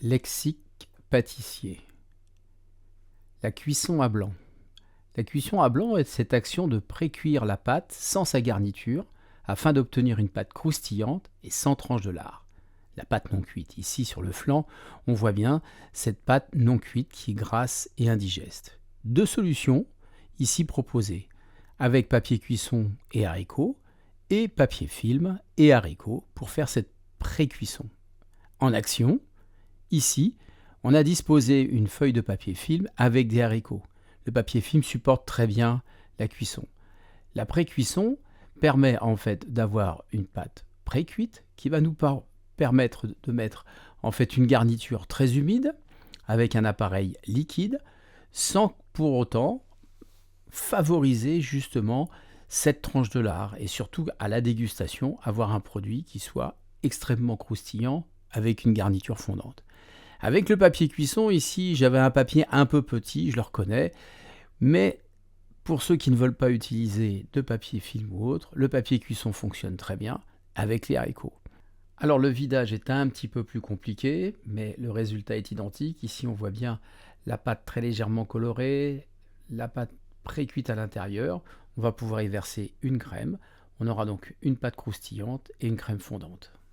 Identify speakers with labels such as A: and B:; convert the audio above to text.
A: Lexique pâtissier. La cuisson à blanc. La cuisson à blanc est cette action de pré-cuire la pâte sans sa garniture afin d'obtenir une pâte croustillante et sans tranche de lard. La pâte non cuite. Ici, sur le flanc, on voit bien cette pâte non cuite qui est grasse et indigeste. Deux solutions ici proposées, avec papier cuisson et haricots, et papier film et haricots pour faire cette pré-cuisson. En action, ici, on a disposé une feuille de papier film avec des haricots. Le papier film supporte très bien la cuisson. La pré-cuisson permet en fait d'avoir une pâte pré-cuite qui va nous permettre de mettre en fait une garniture très humide avec un appareil liquide sans pour autant favoriser justement cette tranche de lard et surtout à la dégustation avoir un produit qui soit extrêmement croustillant avec une garniture fondante. Avec le papier cuisson, ici, j'avais un papier un peu petit, je le reconnais, mais pour ceux qui ne veulent pas utiliser de papier film ou autre, le papier cuisson fonctionne très bien avec les haricots. Alors le vidage est un petit peu plus compliqué, mais le résultat est identique. Ici, on voit bien la pâte très légèrement colorée, la pâte pré-cuite à l'intérieur. On va pouvoir y verser une crème. On aura donc une pâte croustillante et une crème fondante.